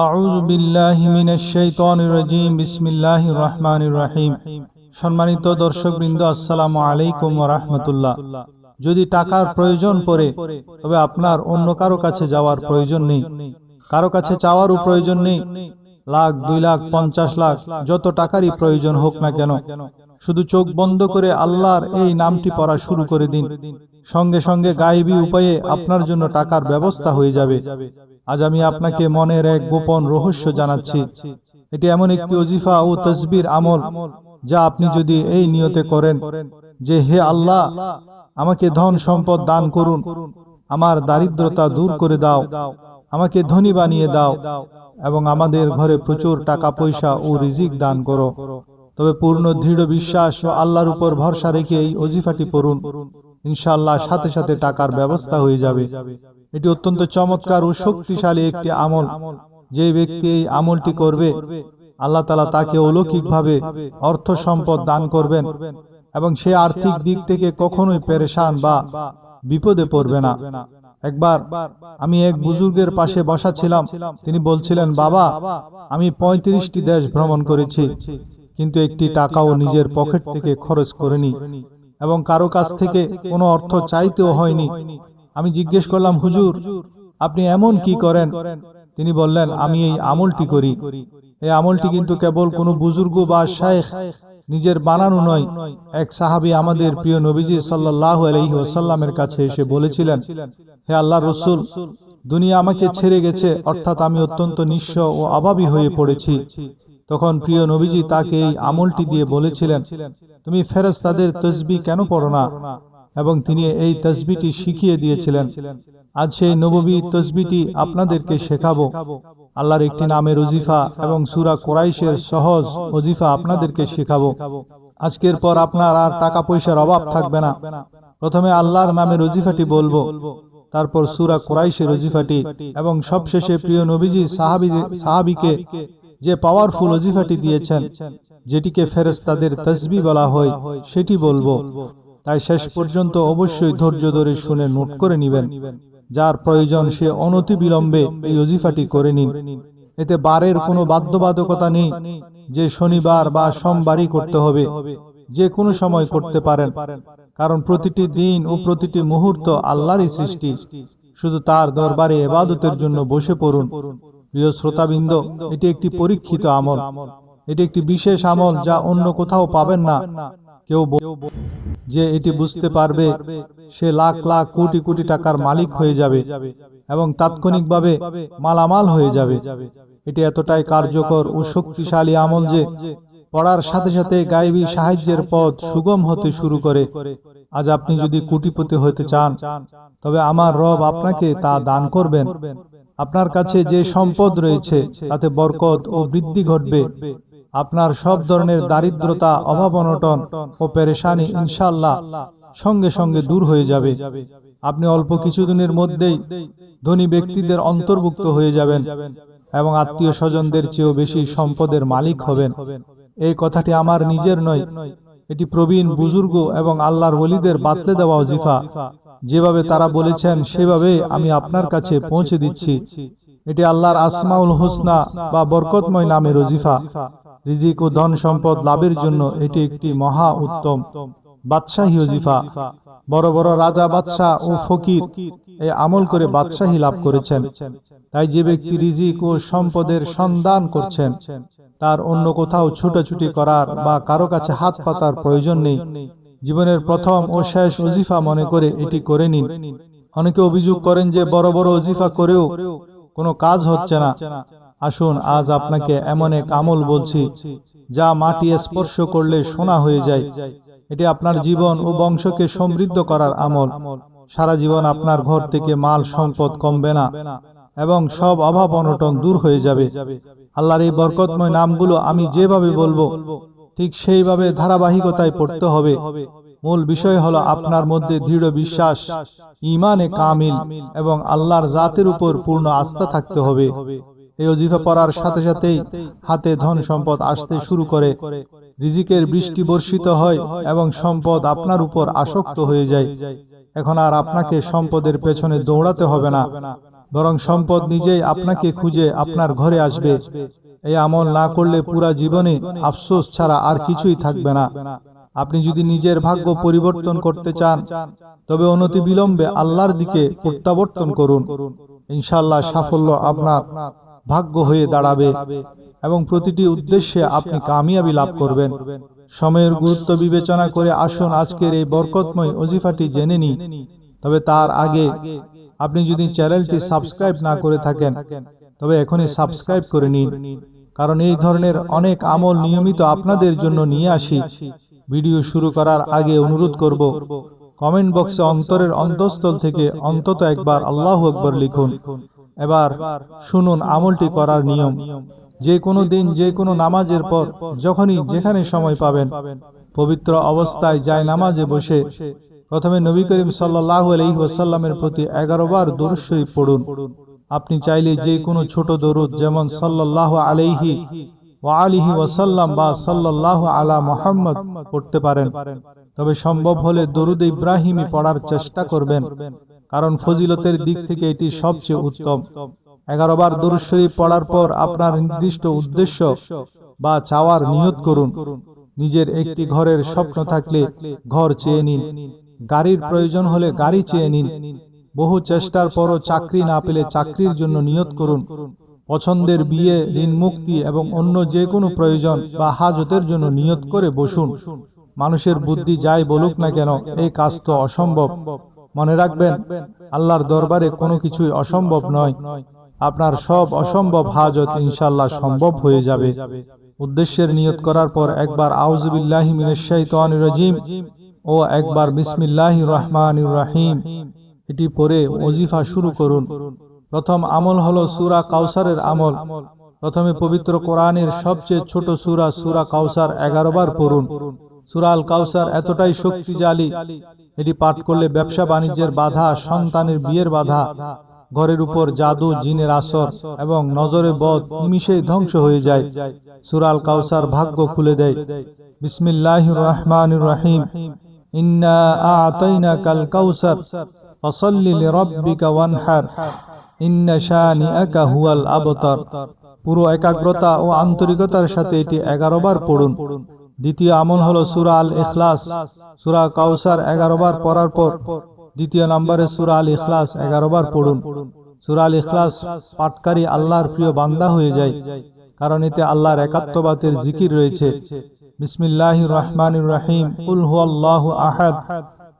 আউযু বিল্লাহি মিনাশ শাইতানির রাজীম বিসমিল্লাহির রহমানির রহিম। সম্মানিত দর্শকবৃন্দ, আসসালামু আলাইকুম ওয়া রাহমাতুল্লাহ। যদি টাকার প্রয়োজন পড়ে তবে আপনার অন্য কারো কাছে যাওয়ার প্রয়োজন নেই, কারো কাছে চাওয়ারও প্রয়োজন নেই। লাখ, 2 লাখ, 50 লাখ, যত টাকারই প্রয়োজন হোক না কেন, শুধু চোখ বন্ধ করে আল্লাহর এই নামটি পড়া শুরু করে দিন। সঙ্গে সঙ্গে গায়েবী উপায়ে আপনার জন্য টাকার ব্যবস্থা হয়ে যাবে। আজ আমি আপনাকে মনের এক গোপন রহস্য জানাচ্ছি। এটি এমন একটি ওজিফা ও তাসবির আমল, যা আপনি যদি এই নিয়তে করেন যে, হে আল্লাহ, আমাকে ধন সম্পদ দান করুন, আমার দারিদ্রতা দূর করে দাও, আমাকে ধনী বানিয়ে দাও এবং আমাদের ঘরে প্রচুর টাকা পয়সা ও রিজিক দান করো, তবে পূর্ণ দৃঢ় বিশ্বাস ও আল্লাহর উপর ভরসা রেখে এই ওজিফাটি পড়ুন। ইনশাআল্লাহ সাথে সাথে টাকার ব্যবস্থা হয়ে যাবে। এটি অত্যন্ত চমৎকার ও শক্তিশালী একটি আমল। যে ব্যক্তি এই আমলটি করবে, আল্লাহ তাআলা তাকে অলৌকিকভাবে অর্থ সম্পদ দান করবেন এবং সে আর্থিক দিক থেকে কখনোই পেরেশান বা বিপদে পড়বে না। একবার আমি এক বুজুর্গের পাশে বসা ছিলাম। তিনি বলছিলেন, বাবা, আমি 35টি দেশ ভ্রমণ করেছি, কিন্তু একটি টাকাও নিজের পকেট থেকে খরচ করিনি এবং কারো কাছ থেকে কোনো অর্থ চাইতেও হয়নি। আমি জিজ্ঞেস করলাম, হুজুর, আপনি এমন কি করেন? তিনি বললেন, আমি এই আমলটি করি। এই আমলটি কিন্তু কেবল কোনো বুজুর্গ বা শায়েখ নিজের বানানো নয়। এক সাহাবী আমাদের প্রিয় নবীজি সাল্লাল্লাহু আলাইহি ওয়াসাল্লামের কাছে এসে বলেছিলেন, হে আল্লাহর রাসূল, দুনিয়া আমাকে ছেড়ে গেছে, অর্থাৎ আমি অত্যন্ত নিঃস্ব ও অভাবী হয়ে পড়েছি। তখন প্রিয় নবীজি তাকে এই আমলটি দিয়ে বলেছিলেন, তুমি ফেরেশতাদের তাসবিহ কেন পড়ো না? এবং তিনি এই তাসবিহটি শিখিয়ে দিয়েছিলেন। আজ সেই নববী তাসবিহটি আপনাদেরকে শেখাবো। আল্লাহর একটি নামের ওজিফা এবং সূরা কুরাইশের সহজ ওজিফা আপনাদেরকে শেখাবো। আজকের পর আপনার আর টাকা পয়সার অভাব থাকবে না। প্রথমে আল্লাহর নামের ওজিফাটি বলবো, তারপর সূরা কুরাইশের ওজিফাটি, এবং সবশেষে প্রিয় নবীজি সাহাবীকে যে পাওয়ারফুল ওজিফাটি দিয়েছেন, যেটিকে ফেরেশতাদের তাসবিহ বলা হয়, সেটি বলবো। তাই শেষ পর্যন্ত অবশ্যই ধৈর্য ধরে শুনে নোট করে নেবেন। যার প্রয়োজন সে অনতিবিলম্বে এই ওজিফাটি করে নিন। এতে বারের কোনো বাধ্যবাধকতা নেই যে শনিবার বা সোমবারই করতে হবে, যে কোনো সময় করতে পারেন, কারণ প্রতিটি দিন ও প্রতিটি মুহূর্ত আল্লাহরই সৃষ্টি। শুধু তার দরবারে ইবাদতের জন্য বসে পড়ুন। প্রিয় শ্রোতাবৃন্দ, এটি একটি পরীক্ষিত আমল। এটি একটি বিশেষ আমল যা অন্য কোথাও পাবেন না। কেউ যে এটি বুঝতে পারবে সে লাখ লাখ কোটি কোটি টাকার মালিক হয়ে যাবে এবং তাৎক্ষণিকভাবে মালামাল হয়ে যাবে। এটি এতটাই কার্যকর ও শক্তিশালী আমল যে পড়ার সাথে সাথে গায়েবী সাহায্যের পথ সুগম হতে শুরু করে। আজ আপনি যদি কোটিপতি হতে চান, তবে আমার রব আপনাকে তা দান করবেন। আপনার কাছে যে সম্পদ রয়েছে তাতে বরকত ও বৃদ্ধি ঘটবে। আপনার সব ধরনের দারিদ্রতা, অভাব অনটন ও পেরেশানি ইনশাআল্লাহ সঙ্গে সঙ্গে দূর হয়ে যাবে। আপনি অল্প কিছুদিনের মধ্যেই ধনী ব্যক্তিদের অন্তর্ভুক্ত হয়ে যাবেন এবং আত্মীয় স্বজনদের চেয়েও বেশি সম্পদের মালিক হবেন। এই কথাটি আমার নিজের নয়, এটি প্রবীণ বুজুর্গ এবং আল্লাহর ওলিদের বাতলে দেওয়া ওজিফা। যেভাবে তারা বলেছেন সেভাবে আমি আপনার কাছে পৌঁছে দিচ্ছি। এটি আল্লাহর আসমাউল হুসনা বা বরকতময় নামের ওজিফা। রিজিক ও ধন সম্পদ লাভের জন্য এটি একটি মহা উত্তম বাদশাহী ওজিফা। বড় বড় রাজা, বাদশাহ ও ফকির এই আমল করে বাদশাহী লাভ করেছেন। তাই যে ব্যক্তি রিজিক ও সম্পদের সন্ধান করছেন, তার অন্য কোথাও ছুটাছুটি করার বা কারো কাছে হাত পাতার প্রয়োজন নেই। জীবনের প্রথম ও শেষ ওজিফা মনে করে এটি করে নিন। অনেকে অভিযোগ করেন যে বড় বড় ওজিফা করেও কোনো কাজ হচ্ছে না। আসুন, আজ আপনাকে এমন এক আমল বলছি যা মাটি স্পর্শ করলে সোনা হয়ে যায়। এটি আপনার জীবন ও বংশকে সমৃদ্ধ করার আমল। সারা জীবন আপনার ঘর থেকে মাল সম্পদ কমবে না এবং সব অভাব অনটন দূর হয়ে যাবে। আল্লাহর এই বরকতময় নামগুলো আমি যেভাবে বলবো ঠিক সেইভাবে ধারাবাহিকতায় পড়তে হবে। মূল বিষয় হলো আপনার মধ্যে দৃঢ় বিশ্বাস, ঈমানে কামিল এবং আল্লাহর জাতের উপর পূর্ণ আস্থা থাকতে হবে। এই ওজিফা পড়ার সাথে সাথেই হাতে ধন সম্পদ আসতে শুরু করে, রিজিকের বৃষ্টি বর্ষিত হয় এবং সম্পদ আপনার উপর আসক্ত হয়ে যায়। এখন আর আপনাকে সম্পদের পেছনে দৌড়াতে হবে না। বরং সম্পদ নিজেই আপনাকে খুঁজে আপনার ঘরে আসবে। এই আমল না করলে পুরা জীবনে আফসোস ছাড়া আর কিছুই থাকবে না। আপনি যদি নিজের ভাগ্য পরিবর্তন করতে চান তবে অনতিবিলম্বে আল্লাহর দিকে প্রত্যাবর্তন করুন। ইনশাআল্লাহ সাফল্য আপনার ভাগ্য হয়ে দাঁড়াবে এবং প্রতিটি উদ্দেশ্যে আপনি কামিয়াবি লাভ করবেন। সময়ের গুরুত্ব বিবেচনা করে আসুন আজকের এই বরকতময় ওজিফাটি জেনে নিই। তবে তার আগে আপনি যদি চ্যানেলটি সাবস্ক্রাইব না করে থাকেন তবে এখনই সাবস্ক্রাইব করে নিন, কারণ এই ধরনের অনেক আমল নিয়মিত আপনাদের জন্য নিয়ে আসি। ভিডিও শুরু করার আগে অনুরোধ করব, কমেন্ট বক্সে অন্তরের অন্তঃস্থল থেকে অন্তত একবার আল্লাহু আকবার লিখুন। এবার শুনুন আমলটি করার নিয়ম। যে কোনো দিন যে কোনো নামাজের পর যখনই যেখানে সময় পাবেন পবিত্র অবস্থায় যায় নামাজে বসে প্রথমে নবী করিম সাল্লাল্লাহু আলাইহি ওয়াসাল্লামের প্রতি 11 বার দরুদ শরীফ পড়ুন। আপনি চাইলে যে কোনো ছোট দরুদ যেমন সাল্লাল্লাহু আলাইহি ওয়া আলিহি ওয়াসাল্লাম বা সাল্লাল্লাহু আলা মুহাম্মদ পড়তে পারেন। তবে সম্ভব হলে দরুদ ইব্রাহিমি পড়ার চেষ্টা করবেন, কারণ ফজিলতের দিক থেকে এটি সবচেয়ে উত্তম। 11 বার দরুদ শরীফ পড়ার পর আপনার নির্দিষ্ট উদ্দেশ্য বা চাওয়ার নিয়ত করুন। নিজের একটি ঘরের স্বপ্ন থাকলে ঘর চেয়ে নিন, গাড়ির প্রয়োজন হলে গাড়ি চেয়ে নিন, বহু চেষ্টার পরও চাকরি না পেলে চাকরির জন্য নিয়ত করুন, পছন্দের বিয়ে, ঋণ মুক্তি এবং অন্য যে কোনো প্রয়োজন বা হাজতের জন্য নিয়ত করে বসুন। মানুষের বুদ্ধি যাই বলুক না কেন এই কাজ তো অসম্ভব। মনে রাখবেন, আল্লাহর দরবারে কোনো কিছুই অসম্ভব নয়। আপনার সব অসম্ভব হাজত ইনশাআল্লাহ সম্ভব হয়ে যাবে। উদ্দেশ্যের নিয়ত করার পর একবার আউযু বিল্লাহি মিনাশ শাইতানির রাজিম ও একবার বিসমিল্লাহির রহমানির রহিম এটি পড়ে ওজিফা শুরু করুন। প্রথম আমল হলো সূরা কাউসারের আমল। প্রথমে পবিত্র কোরআনের সবচেয়ে ছোট সূরা সূরা কাউসার 11 বার পড়ুন। সূরা আল কাউসার এতটাই শক্তিশালী, এটি পাঠ করলে ব্যবসা বাণিজ্যের বাধা, সন্তানের বিয়ের বাধা, ঘরের উপর জাদু, জিনের আসর এবং নজরে বদ নিমিষেই ধ্বংস হয়ে যায়। সূরা আল কাউসার ভাগ্য খুলে দেয়। বিসমিল্লাহির রহমানির রহিম ইন্না আ'তাইনাকাল কাউসার ফাসাল্লি লিরাব্বিকা ওয়ানহার ইন্না শানিআকা হুয়াল আবতার। পুরো একাগ্রতা ও আন্তরিকতার সাথে এটি 11 বার পড়ুন। দ্বিতীয় আমল হলো সূরা আল ইখলাস। সূরা কাউসার 11 বার পড়ার পর দ্বিতীয় নম্বরে সূরা আল ইখলাস 11 বার পড়ুন। সূরা আল ইখলাস পাঠকারী আল্লাহর প্রিয় বান্দা হয়ে যায়, কারণ এতে আল্লাহর একাত্মবাদের জিকির রয়েছে। বিসমিল্লাহির রহমানির রহিম কুল হুয়াল্লাহু আহাদ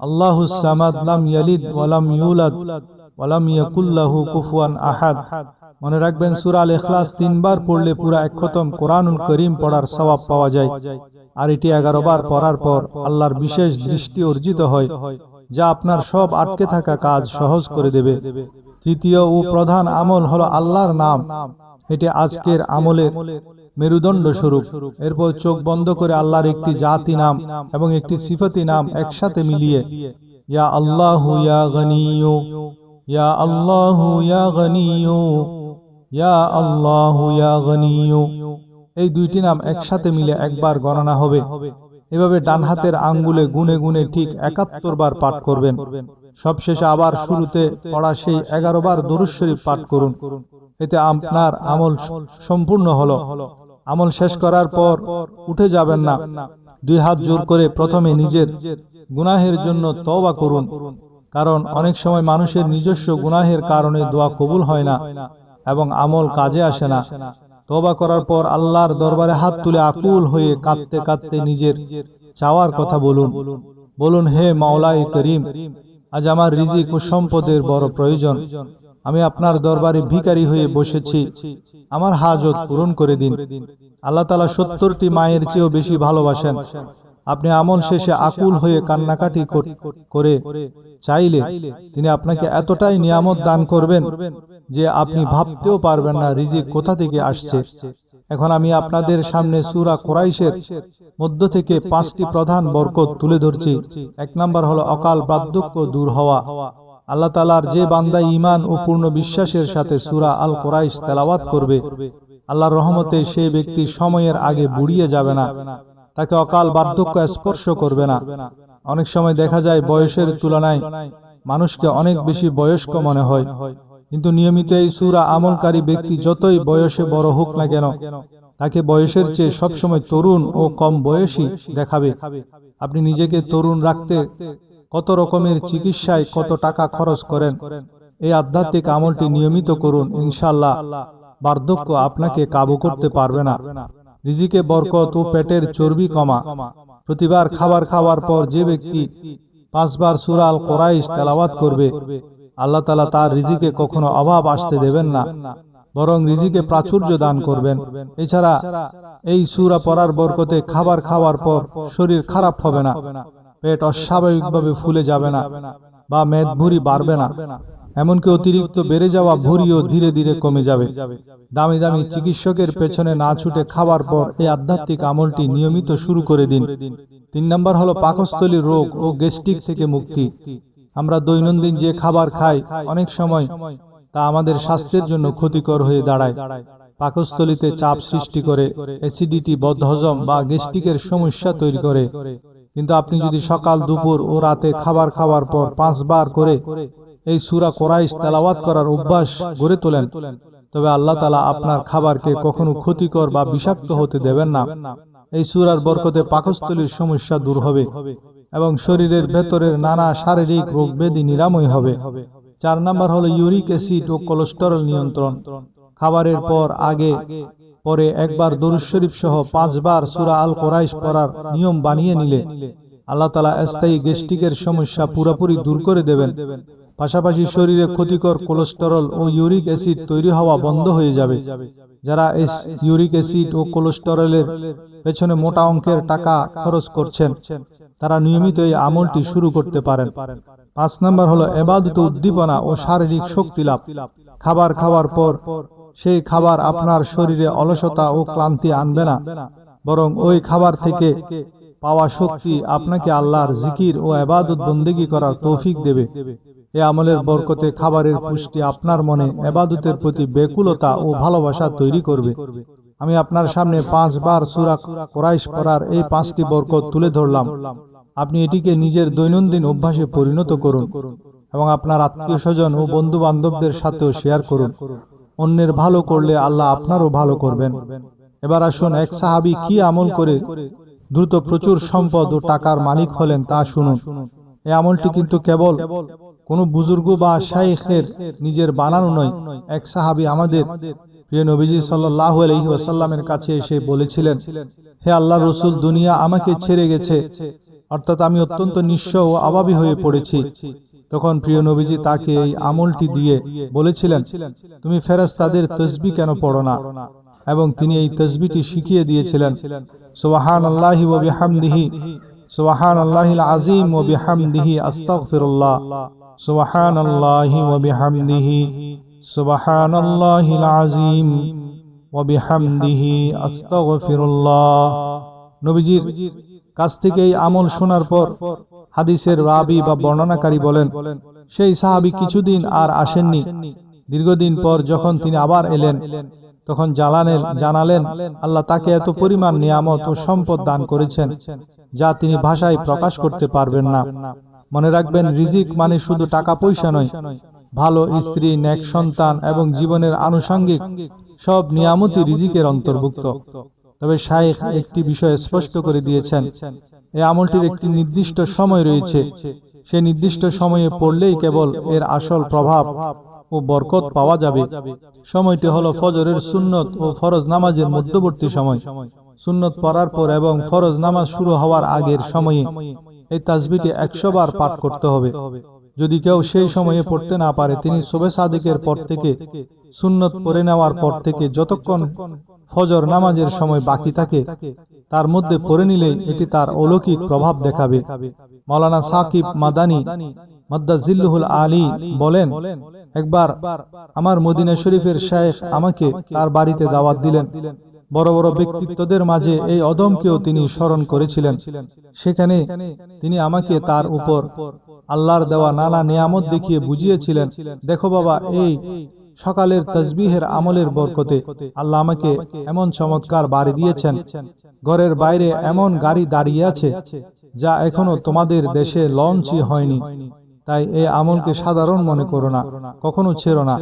আল্লাহুস সামাদ লাম ইয়ালিদ ওয়া লাম ইউলাদ ওয়া লাম ইয়াকুল লাহু কুফুয়ান আহাদ। মনে রাখবেন, সূরা আল ইখলাস 3 বার পড়লে পুরা এক খতম কোরআনুল কারীম পড়ার সওয়াব পাওয়া যায়। আর এটি 11 বার পড়ার পর আল্লাহর বিশেষ দৃষ্টি অর্জিত হয়, যা আপনার সব আটকে থাকা কাজ সহজ করে দেবে। তৃতীয় ও প্রধান আমল হলো আল্লাহর নাম। এটি আজকের আমলের মেরুদণ্ড স্বরূপ। এরপর চোখ বন্ধ করে আল্লাহর একটি জাতি নাম এবং একটি সিফাতি নাম একসাথে মিলিয়ে ইয়া আল্লাহু ইয়া গনিয়্যু, ইয়া আল্লাহু ইয়া গনিয়্যু, ইয়া আল্লাহু ইয়া গনিয়্যু, এই দুইটি নাম একসাথে মিলে একবার গণনা হবে। এভাবে ডান হাতের আঙ্গুলে গুনে গুনে ঠিক 71 বার পাঠ করবেন। সবশেষে আবার শুরুতে পড়া সেই 11 বার দরুদ শরীফ পাঠ করুন। এতে আপনার আমল সম্পূর্ণ হলো। আমল শেষ করার পর উঠে যাবেন না, 2 হাত জোর করে প্রথমে নিজের গুনাহের জন্য তওবা করুন, কারণ অনেক সময় মানুষের নিজস্ব গুনাহের কারণে দোয়া কবুল হয় না এবং আমল কাজে আসে না। তওবা করার পর আল্লাহর দরবারে হাত তুলে আকুল হয়ে কাঁদতে কাঁদতে নিজের চাওয়ার কথা বলুন। বলুন, হে মাওলাই করিম, আজ আমার রিজিক ও সম্পদের বড় প্রয়োজন। আমি আপনার দরবারে ভিখারি হয়ে বসেছি, আমার হাজত পূরণ করে দিন। আল্লাহ তাআলা 70টি মায়ের চেয়েও বেশি ভালোবাসেন। আপনি আমল শেষে আকুল হয়ে কান্নাকাটি করে চাইলে তিনি আপনাকে এতটাই নিয়ামত দান করবেন যে আপনি ভাবতেও পারবেন না রিজিক কোথা থেকে আসছে। এখন আমি আপনাদের সামনে সূরা কুরাইশের মধ্য থেকে 5টি প্রধান বরকত তুলে ধরছি। 1 নাম্বার হলো অকাল বার্ধক্য দূর হওয়া। আল্লাহ তাআলার যে বান্দা ঈমান ও পূর্ণ বিশ্বাসের সাথে সূরা আল কুরাইশ তেলাওয়াত করবে, আল্লাহর রহমতে সেই ব্যক্তি সময়ের আগে বুড়িয়ে যাবে না, তাকে অকাল বার্ধক্য স্পর্শ করবে না। অনেক সময় দেখা যায় বয়সের তুলনায় মানুষকে অনেক বেশি বয়স্ক মনে হয়, কিন্তু নিয়মিত এই সূরা আমলকারী ব্যক্তি যতই বয়সে বড় হোক না কেন, তাকে বয়সের চেয়ে সবসময় তরুণ ও কম বয়সী দেখাবে। আপনি নিজেকে তরুণ রাখতে কত রকমের চিকিৎসায় কত টাকা খরচ করেন, এই আধ্যাত্মিক আমলটি নিয়মিত করুন। ইনশাআল্লাহ বার্ধক্য আপনাকে কাবু করতে পারবে না। রিজিকে বরকত ও পেটের চর্বি কমা। প্রতিবার খাবার খাওয়ার পর যে ব্যক্তি 5 বার সূরা আল কুরাইশ তেলাওয়াত করবে, আল্লাহ তাআলা তার রিজিকে কখনো অভাব আসতে দেবেন না, বরং রিজিকে প্রাচুর্য দান করবেন। এছাড়া এই সূরা পড়ার বরকতে খাবার খাওয়ার পর শরীর খারাপ হবে না, পেট অস্বাভাবিকভাবে ফুলে যাবে না বা মেদ ভুঁড়ি বাড়বে না, এমনকি অতিরিক্ত বেড়ে যাওয়া ভুঁড়িও ধীরে ধীরে কমে যাবে। দামি দামি চিকিৎসকের পেছনে না ছুটে খাবার পর এই আধ্যাত্মিক আমলটি নিয়মিত শুরু করে দিন। 3 নম্বর হলো পাকস্থলীর রোগ ও গ্যাস্ট্রিক থেকে মুক্তি। আমরা দৈনন্দিন যে খাবার খাই, অনেক সময় তা আমাদের স্বাস্থ্যের জন্য ক্ষতিকর হয়ে দাঁড়ায়। পাকস্থলীতে চাপ সৃষ্টি করে, অ্যাসিডিটি, বদহজম বা গ্যাস্ট্রিকের সমস্যা তৈরি করে। কিন্তু আপনি যদি সকাল, দুপুর ও রাতে খাবার খাওয়ার পর 5 বার করে এই সূরা কুরাইশ তেলাওয়াত করার অভ্যাস গড়ে তোলেন, তবে আল্লাহ তাআলা আপনার খাবারকে কখনো ক্ষতিকর বা বিষাক্ত হতে দেবেন না। এই সূরার বরকতে পাকস্থলীর সমস্যা দূর হবে এবং শরীরের ভেতরের নানা শারীরিক রোগ ব্যাধি নিরাময় হবে। 4 নম্বর হলো ইউরিক অ্যাসিড ও কোলেস্টেরল নিয়ন্ত্রণ। খাবারের পর, আগে, পরে একবার দরুদ শরীফ সহ 5 বার সূরা আল কুরাইশ পড়ার নিয়ম বানিয়ে নিলে আল্লাহ তাআলা স্থায়ী গ্যাস্ট্রিকের সমস্যা পুরোপুরি দূর করে দেবেন। পাশাপাশি শরীরে ক্ষতিকর কোলেস্টেরল ও ইউরিক অ্যাসিড তৈরি হওয়া বন্ধ হয়ে যাবে। যারা এই ইউরিক অ্যাসিড ও কোলেস্টেরলের পেছনে মোটা অঙ্কের টাকা খরচ করছেন, তারা নিয়মিত এই আমলটি শুরু করতে পারেন। 5 নম্বর হলো ইবাদত উদ্দীপনা ও শারীরিক শক্তি লাভ। খাবার খাওয়ার পর সেই খাবার আপনার শরীরে অলসতা ও ক্লান্তি আনবে না, বরং ওই খাবার থেকে পাওয়া শক্তি আপনাকে আল্লাহর জিকির ও ইবাদত বন্দেগী করার তৌফিক দেবে। এই আমলের বরকতে খাবারের পুষ্টি আপনার মনে ইবাদতের প্রতি ব্যাকুলতা ও ভালোবাসা তৈরি করবে। আমি আপনার সামনে 5 বার সূরা কুরাইশ পড়ার এই 5টি বরকত তুলে ধরলাম। আপনি এটিকে নিজের দৈনন্দিন অভ্যাসে পরিণত করুন এবং আপনার আত্মীয় স্বজন ও বন্ধু বান্ধবদের সাথেও শেয়ার করুন। অন্যের ভালো করলে আল্লাহ আপনারও ভালো করবেন। এবার আসুন এক সাহাবী কি আমল করে দ্রুত প্রচুর সম্পদ ও টাকার মালিক হলেন তা শুনুন। এই আমলটি কিন্তু কেবল কোনো বুজুর্গ বা শাইখের নিজের বানানো নয়। এক সাহাবী আমাদের প্রিয় নবীজি সাল্লাল্লাহু আলাইহি ওয়াসাল্লামের কাছে এসে বলেছিলেন, হে আল্লাহর রাসূল, দুনিয়া আমাকে ছেড়ে গেছে, অর্থাৎ আমি অত্যন্ত নিঃস্ব ও অভাবী হয়ে পড়েছি। তখন প্রিয় নবীজি তাকে এই আমলটি দিয়ে বলেছিলেন, তুমি ফেরেশতাদের তাসবিহ কেন পড়ো না? এবং তিনি এই তাসবিহটি শিখিয়ে দিয়েছিলেন, সুবহানাল্লাহি ওয়া বিহামদিহি, সুবহানাল্লাহিল আযীম ওয়া বিহামদিহি, আস্তাগফিরুল্লাহ, সুবহানাল্লাহি ওয়া বিহামদিহি, সুবহানাল্লাহিল আযীম ওয়া বিহামদিহি, আস্তাগফিরুল্লাহ। নবীজির কাছ থেকে এই আমল শোনার পর হাদিসের রাবি বা বর্ণনাকারী বলেন, সেই সাহাবী কিছুদিন আর আসেননি। দীর্ঘদিন পর যখন তিনি আবার এলেন, তখন জানালেন আল্লাহ তাকে এত পরিমাণ নিয়ামত ও সম্পদ দান করেছেন যা তিনি ভাষায় প্রকাশ করতে পারবেন না। মনে রাখবেন, রিজিক মানে শুধু টাকা পয়সা নয়, ভালো স্ত্রী, নেক সন্তান এবং জীবনের আনুষঙ্গিক সব নিয়ামতই রিজিকের অন্তর্ভুক্ত। তবে শাইখ একটি বিষয় স্পষ্ট করে দিয়েছেন, এই আমলটির একটি নির্দিষ্ট সময় রয়েছে। সেই নির্দিষ্ট সময়ে পড়লেই কেবল এর আসল প্রভাব ও বরকত পাওয়া যাবে। সময়টি হলো ফজরের সুন্নত ও ফরজ নামাজের মধ্যবর্তী সময়। সুন্নত পড়ার পর এবং ফরজ নামাজ শুরু হওয়ার আগের সময়ে এই তাসবিহটি 100 বার পাঠ করতে হবে। যদি কেউ সেই সময়ে পড়তে না পারে, তিনি সুবহে সাদিকের পর থেকে সুন্নত পড়ে নেওয়ার পর থেকে যতক্ষণ ফজর নামাজের সময় বাকি থাকে তার মধ্যে পড়ে নিলেই এটি তার অলৌকিক প্রভাব দেখাবে। মাওলানা সাকিব মাদানী মাদ্দাজিল্লুহুল আলী বলেন, একবার আমার মদিনা শরীফের শাইখ আমাকে তার বাড়িতে দাওয়াত দিলেন। বড় বড় ব্যক্তিত্বদের মাঝে এই অদমকেও তিনি স্মরণ করেছিলেন। সেখানে তিনি আমাকে তার উপর আল্লাহর দেওয়া নানা নিয়ামত দেখিয়ে বুঝিয়েছিলেন, দেখো বাবা, এই সকালের তাসবিহের আমলের বরকতে আল্লাহ আমাকে এমন চমৎকার বাড়ি দিয়েছেন, ঘরের বাইরে এমন গাড়ি দাঁড়িয়ে আছে যা এখনো তোমাদের দেশে লঞ্চই হয়নি। তাই এই আমলকে সাধারণ মনে করো না, কখনো ছেড়ো না।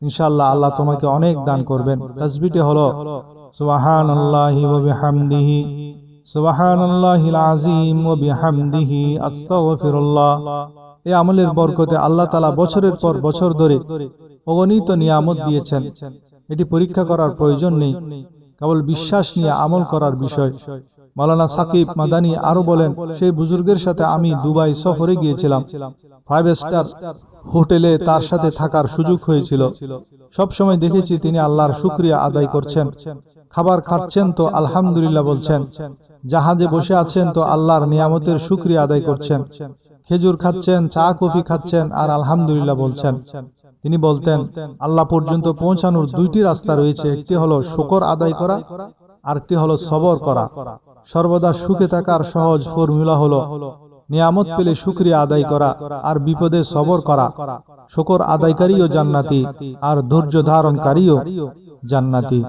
ইনশাআল্লাহ আল্লাহ তোমাকে অনেক দান করবেন। তাসবিহটি হলো সুবহানাল্লাহি ওয়া বিহামদিহি, সুবহানাল্লাহিল আযীম ওয়া বিহামদিহি, আস্তাগফিরুল্লাহ। এই আমলের বরকতে আল্লাহ তাআলা বছরের পর বছর ধরে অগণিত নিয়ামত দিয়েছেন। এটি পরীক্ষা করার প্রয়োজন নেই, কেবল বিশ্বাস নিয়ে আমল করার বিষয়। মাওলানা সাকিব মাদানী আরো বলেন, সেই বুজুর্গের সাথে আমি দুবাই সফরে গিয়েছিলাম। 5 স্টার হোটেলে তার সাথে থাকার সুযোগ হয়েছিল। সব সময় দেখেছি তিনি আল্লাহর শুকরিয়া আদায় করছেন। খাবার খাচ্ছেন তো আলহামদুলিল্লাহ বলছেন, জাহাজে বসে আছেন তো আল্লাহর নিয়ামতের শুকরিয়া আদায় করছেন, খেজুর খাচ্ছেন, চা কফি খাচ্ছেন আর আলহামদুলিল্লাহ বলছেন। তিনি বলতেন, আল্লাহ পর্যন্ত পৌঁছানোর দুইটি রাস্তা রয়েছে, একটি হলো শুকর আদায় করা, আরেকটি হলো সবর করা। সর্বদা সুখে থাকার সহজ ফর্মুলা হলো নিয়ামত পেলে শুকরিয়া আদায় করা আর বিপদে সবর করা। শুকর আদায়কারীও জান্নাতি আর ধৈর্য ধারণকারীও জান্নাতি।